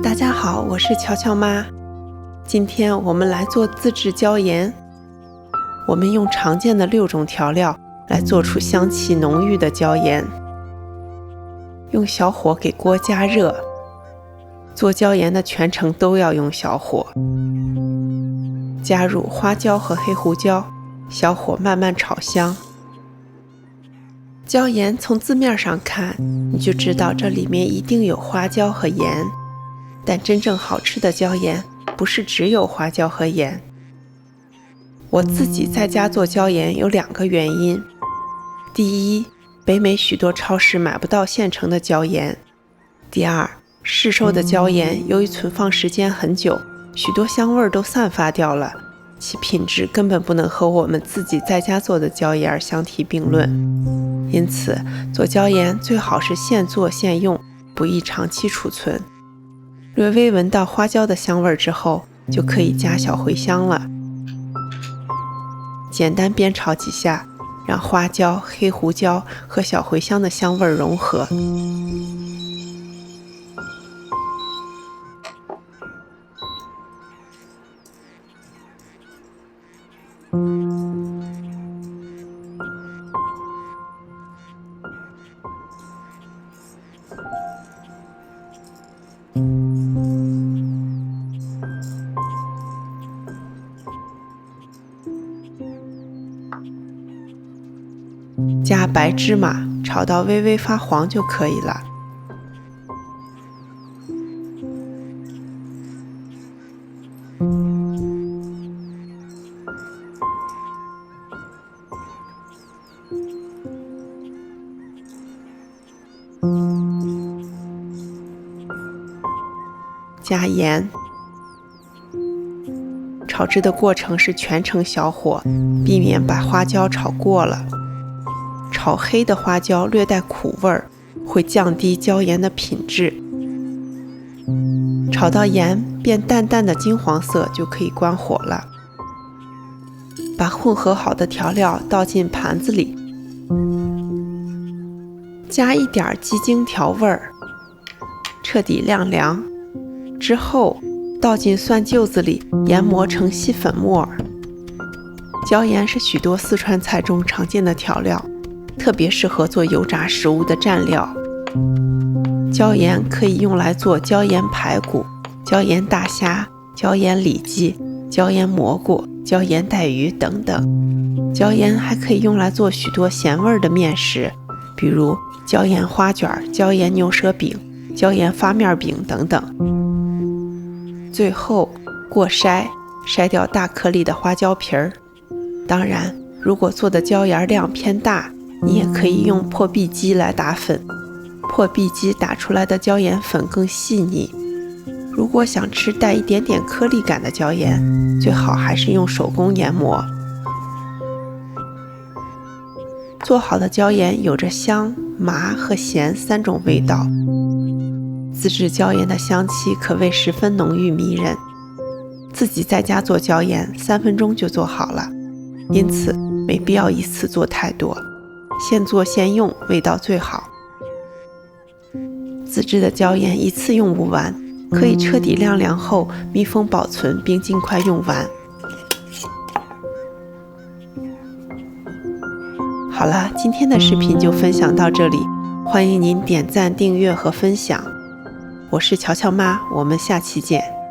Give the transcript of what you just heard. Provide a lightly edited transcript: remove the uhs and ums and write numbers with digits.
大家好，我是乔乔妈。今天我们来做自制椒盐。我们用常见的6种调料来做出香气浓郁的椒盐。用小火给锅加热，做椒盐的全程都要用小火。加入花椒和黑胡椒，小火慢慢炒香。椒盐从字面上看，你就知道这里面一定有花椒和盐。但真正好吃的椒盐不是只有花椒和盐。我自己在家做椒盐有2个原因。第一，北美许多超市买不到现成的椒盐。第二，市售的椒盐由于存放时间很久，许多香味都散发掉了，其品质根本不能和我们自己在家做的椒盐相提并论。因此，做椒盐最好是现做现用，不宜长期储存。略微闻到花椒的香味之后，就可以加小茴香了。简单煸炒几下，让花椒、黑胡椒和小茴香的香味融合。加白芝麻，炒到微微发黄就可以了。加盐。炒制的过程是全程小火，避免把花椒炒过了。炒黑的花椒略带苦味儿，会降低椒盐的品质。炒到盐变淡淡的金黄色就可以关火了。把混合好的调料倒进盘子里，加一点鸡精调味儿，彻底晾凉。之后倒进蒜臼子里研磨成细粉末。椒盐是许多四川菜中常见的调料，特别适合做油炸食物的蘸料。椒盐可以用来做椒盐排骨、椒盐大虾、椒盐里脊、椒盐蘑菇、椒盐带鱼等等。椒盐还可以用来做许多咸味的面食，比如椒盐花卷、椒盐牛舌饼、椒盐发面饼等等。最后过筛，筛掉大颗粒的花椒皮儿。当然，如果做的椒盐量偏大，你也可以用破壁机来打粉。破壁机打出来的椒盐粉更细腻。如果想吃带一点点颗粒感的椒盐，最好还是用手工研磨。做好的椒盐有着香、麻和咸3种味道。自制椒盐的香气可谓十分浓郁迷人。自己在家做椒盐3分钟就做好了，因此没必要一次做太多，现做现用味道最好。自制的椒盐一次用不完，可以彻底晾凉后密封保存并尽快用完。好了，今天的视频就分享到这里，欢迎您点赞、订阅和分享。我是乔乔妈，我们下期见。